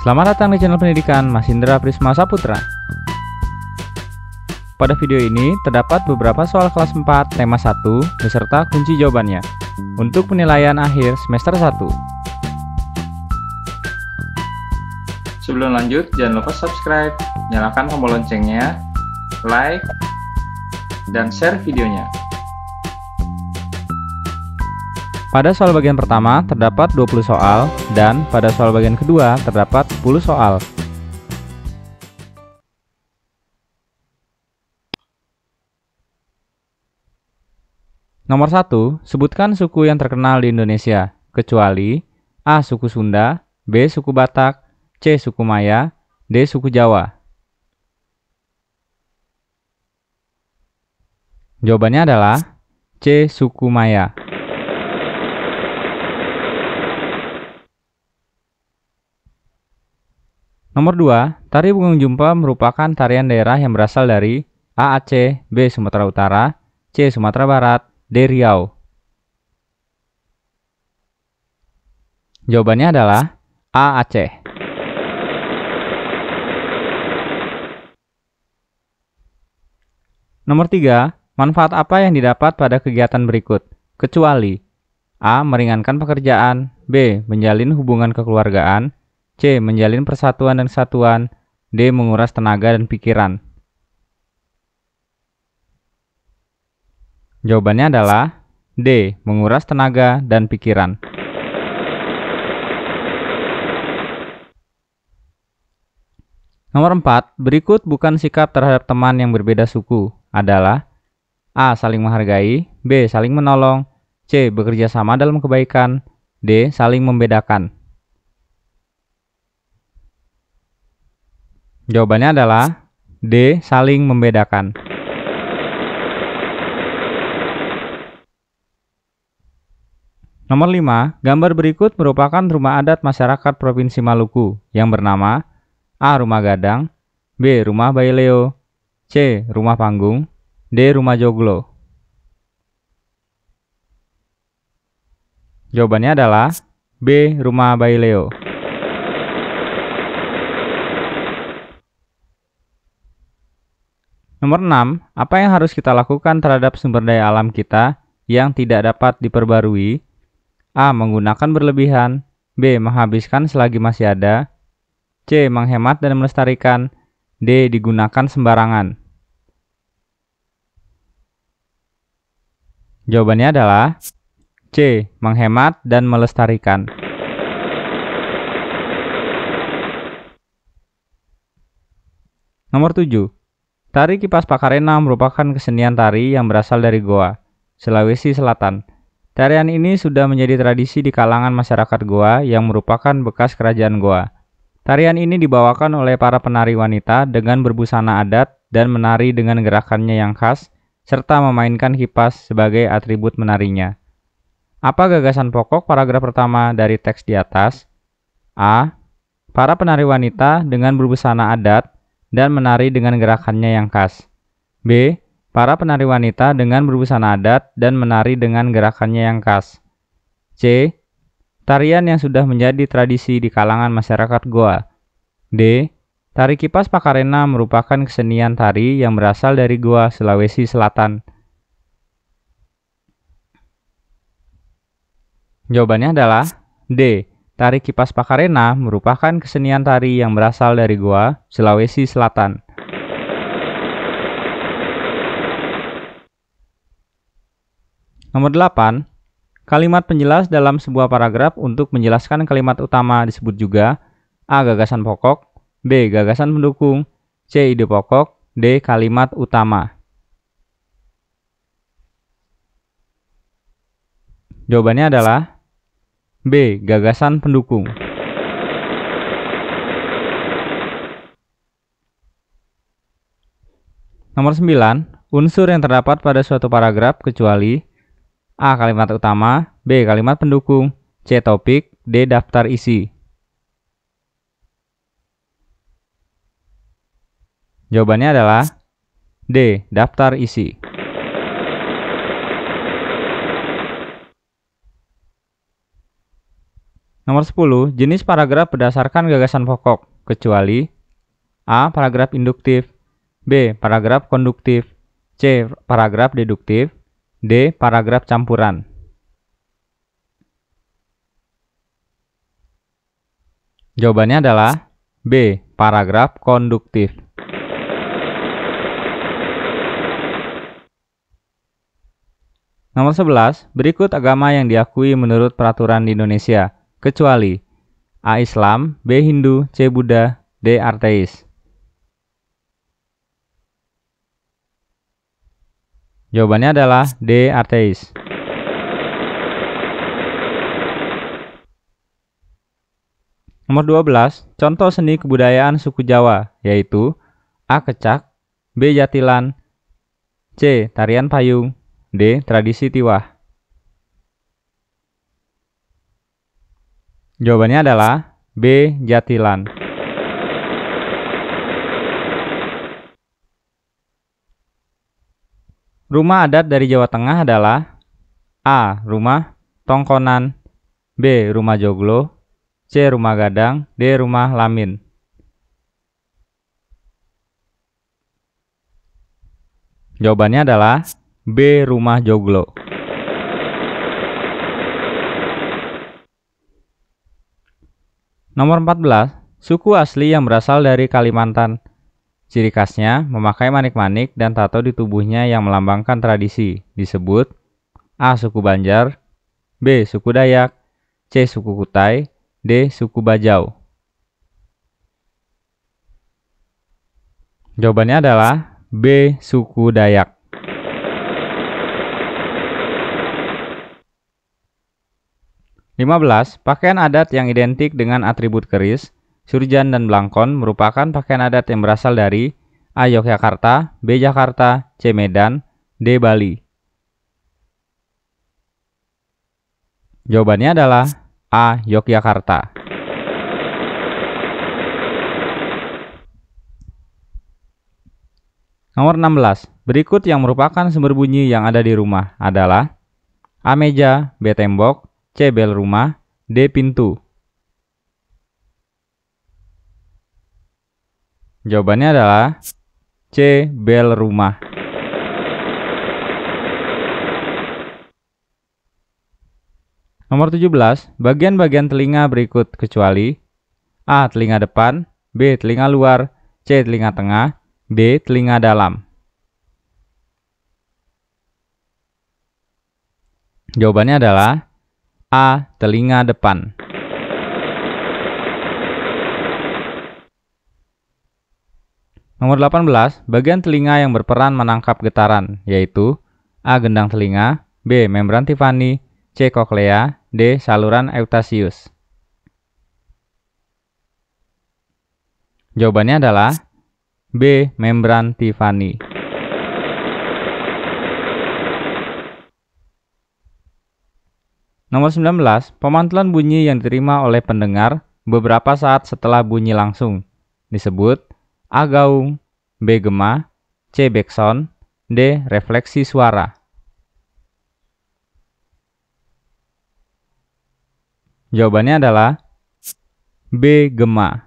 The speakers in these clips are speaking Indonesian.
Selamat datang di channel pendidikan Mas Indra Prisma Saputra. Pada video ini terdapat beberapa soal kelas 4 tema 1 beserta kunci jawabannya untuk penilaian akhir semester 1. Sebelum lanjut, jangan lupa subscribe, nyalakan tombol loncengnya, like, dan share videonya. Pada soal bagian pertama terdapat 20 soal dan pada soal bagian kedua terdapat 10 soal. Nomor 1, sebutkan suku yang terkenal di Indonesia, kecuali A. Suku Sunda, B. Suku Batak, C. Suku Maya, D. Suku Jawa. Jawabannya adalah C. Suku Maya. Nomor 2, tari Bungung Jumpa merupakan tarian daerah yang berasal dari A. Aceh, B. Sumatera Utara, C. Sumatera Barat, D. Riau. Jawabannya adalah A. Aceh. Nomor 3, manfaat apa yang didapat pada kegiatan berikut, kecuali A. Meringankan pekerjaan, B. Menjalin hubungan kekeluargaan, C. Menjalin persatuan dan kesatuan, D. Menguras tenaga dan pikiran. Jawabannya adalah D. Menguras tenaga dan pikiran. Nomor 4, berikut bukan sikap terhadap teman yang berbeda suku adalah A. Saling menghargai, B. Saling menolong, C. Bekerja sama dalam kebaikan, D. Saling membedakan. Jawabannya adalah D. Saling membedakan. Nomor 5, gambar berikut merupakan rumah adat masyarakat Provinsi Maluku yang bernama A. Rumah Gadang, B. Rumah Baileo, C. Rumah Panggung, D. Rumah Joglo. Jawabannya adalah B. Rumah Baileo. Nomor 6, apa yang harus kita lakukan terhadap sumber daya alam kita yang tidak dapat diperbarui? A. Menggunakan berlebihan, B. Menghabiskan selagi masih ada, C. Menghemat dan melestarikan, D. Digunakan sembarangan. Jawabannya adalah C. Menghemat dan melestarikan. Nomor 7, tari Kipas Pakarena merupakan kesenian tari yang berasal dari Goa, Sulawesi Selatan. Tarian ini sudah menjadi tradisi di kalangan masyarakat Goa yang merupakan bekas kerajaan Goa. Tarian ini dibawakan oleh para penari wanita dengan berbusana adat dan menari dengan gerakannya yang khas, serta memainkan kipas sebagai atribut menarinya. Apa gagasan pokok paragraf pertama dari teks di atas? A. Para penari wanita dengan berbusana adat dan menari dengan gerakannya yang khas. B. Para penari wanita dengan berbusana adat dan menari dengan gerakannya yang khas. C. Tarian yang sudah menjadi tradisi di kalangan masyarakat Goa. D. Tari Kipas Pakarena merupakan kesenian tari yang berasal dari Goa, Sulawesi Selatan. Jawabannya adalah D. Tari Kipas Pakarena merupakan kesenian tari yang berasal dari Goa, Sulawesi Selatan. Nomor 8, kalimat penjelas dalam sebuah paragraf untuk menjelaskan kalimat utama disebut juga A. Gagasan pokok, B. Gagasan pendukung, C. Ide pokok, D. Kalimat utama. Jawabannya adalah B. Gagasan pendukung. Nomor 9, unsur yang terdapat pada suatu paragraf kecuali A. Kalimat utama, B. Kalimat pendukung, C. Topik, D. Daftar isi. Jawabannya adalah D. Daftar isi. Nomor 10, jenis paragraf berdasarkan gagasan pokok, kecuali A. Paragraf induktif, B. Paragraf konduktif, C. Paragraf deduktif, D. Paragraf campuran. Jawabannya adalah B. Paragraf konduktif. Nomor 11, berikut agama yang diakui menurut peraturan di Indonesia, kecuali A. Islam, B. Hindu, C. Buddha, D. Ateis. Jawabannya adalah D. Ateis. Nomor 12, contoh seni kebudayaan suku Jawa, yaitu A. Kecak, B. Jatilan, C. Tarian payung, D. Tradisi tiwah. Jawabannya adalah B. Jatilan. Rumah adat dari Jawa Tengah adalah A. Rumah Tongkonan, B. Rumah Joglo, C. Rumah Gadang, D. Rumah Lamin. Jawabannya adalah B. Rumah Joglo. Nomor 14, suku asli yang berasal dari Kalimantan. Ciri khasnya memakai manik-manik dan tato di tubuhnya yang melambangkan tradisi. Disebut A. Suku Banjar, B. Suku Dayak, C. Suku Kutai, D. Suku Bajau. Jawabannya adalah B. Suku Dayak. (15) Pakaian adat yang identik dengan atribut keris, surjan, dan blangkon merupakan pakaian adat yang berasal dari A. Yogyakarta, B. Jakarta, C. Medan, D. Bali. Jawabannya adalah A. Yogyakarta. Nomor 16, berikut yang merupakan sumber bunyi yang ada di rumah adalah A. Meja, B. Tembok, C. Bel rumah, D. Pintu. Jawabannya adalah C. Bel rumah. Nomor 17, bagian-bagian telinga berikut kecuali A. Telinga depan, B. Telinga luar, C. Telinga tengah, D. Telinga dalam. Jawabannya adalah A. Telinga depan. Nomor 18, bagian telinga yang berperan menangkap getaran, yaitu A. Gendang telinga, B. Membran Tiffany, C. Koklea, D. Saluran Eutasius. Jawabannya adalah B. Membran Tiffany. Nomor 19, pemantulan bunyi yang diterima oleh pendengar beberapa saat setelah bunyi langsung. Disebut A. Gaung, B. Gema, C. Backsound, D. Refleksi suara. Jawabannya adalah B. Gema.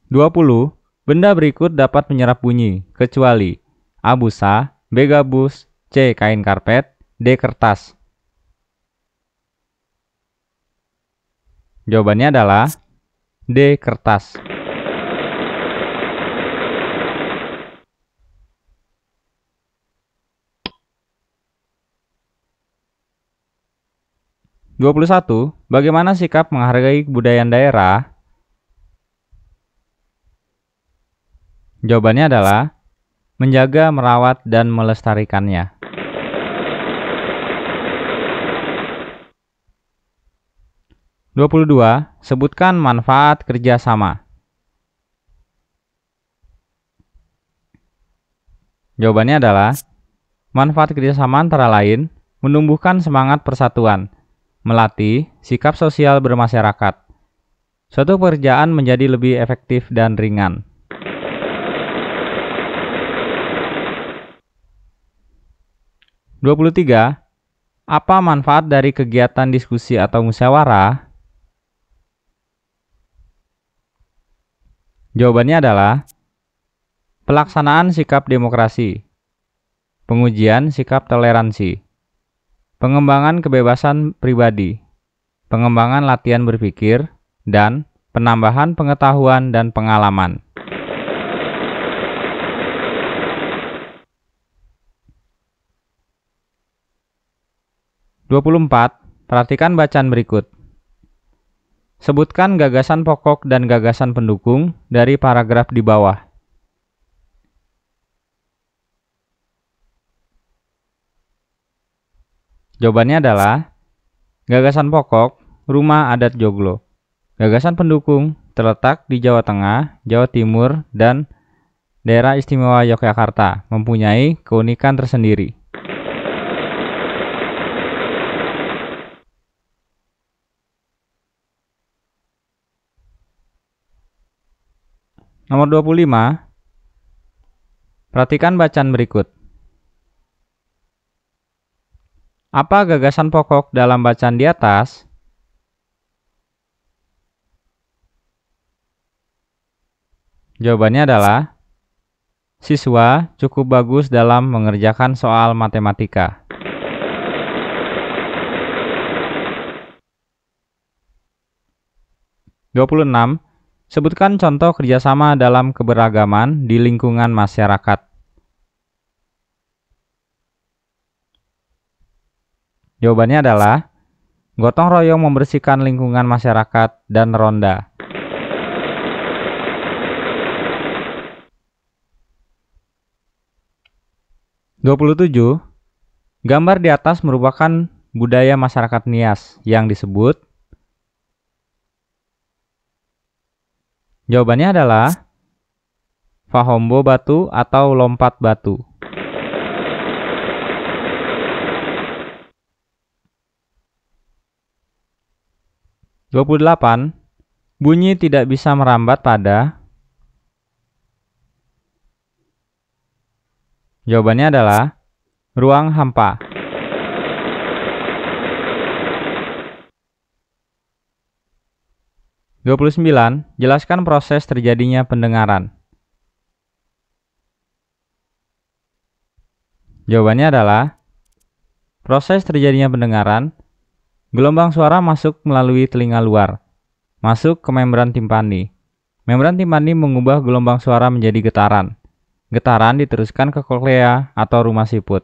(20) Benda berikut dapat menyerap bunyi, kecuali A. Busa, B. Gabus, C. Kain karpet, D. Kertas. Jawabannya adalah D. Kertas. (21) Bagaimana sikap menghargai kebudayaan daerah? Jawabannya adalah menjaga, merawat, dan melestarikannya. (22) Sebutkan manfaat kerjasama. Jawabannya adalah manfaat kerjasama antara lain menumbuhkan semangat persatuan, melatih sikap sosial bermasyarakat. Suatu pekerjaan menjadi lebih efektif dan ringan. 23. Apa manfaat dari kegiatan diskusi atau musyawarah? Jawabannya adalah pelaksanaan sikap demokrasi, pengujian sikap toleransi, pengembangan kebebasan pribadi, pengembangan latihan berpikir, dan penambahan pengetahuan dan pengalaman. Perhatikan bacaan berikut. Sebutkan gagasan pokok dan gagasan pendukung dari paragraf di bawah. Jawabannya adalah gagasan pokok, rumah adat Joglo. Gagasan pendukung terletak di Jawa Tengah, Jawa Timur, dan daerah istimewa Yogyakarta, mempunyai keunikan tersendiri. Nomor 25. Perhatikan bacaan berikut. Apa gagasan pokok dalam bacaan di atas? Jawabannya adalah siswa cukup bagus dalam mengerjakan soal matematika. (26) Sebutkan contoh kerjasama dalam keberagaman di lingkungan masyarakat. Jawabannya adalah gotong royong membersihkan lingkungan masyarakat dan ronda. (27) Gambar di atas merupakan budaya masyarakat Nias yang disebut. Jawabannya adalah Fahombo batu atau lompat batu. (28) Bunyi tidak bisa merambat pada. Jawabannya adalah ruang hampa. (29) Jelaskan proses terjadinya pendengaran. Jawabannya adalah proses terjadinya pendengaran. Gelombang suara masuk melalui telinga luar, masuk ke membran timpani. Membran timpani mengubah gelombang suara menjadi getaran. Getaran diteruskan ke koklea atau rumah siput.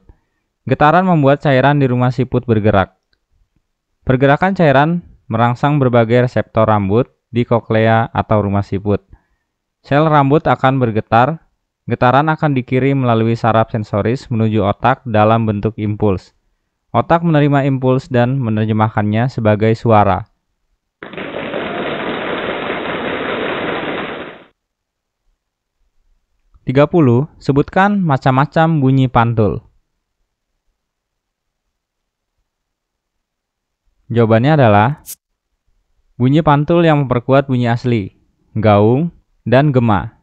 Getaran membuat cairan di rumah siput bergerak. Pergerakan cairan merangsang berbagai reseptor rambut di koklea atau rumah siput. Sel rambut akan bergetar. Getaran akan dikirim melalui saraf sensoris menuju otak dalam bentuk impuls. Otak menerima impuls dan menerjemahkannya sebagai suara. (30) Sebutkan macam-macam bunyi pantul. Jawabannya adalah bunyi pantul yang memperkuat bunyi asli, gaung, dan gema.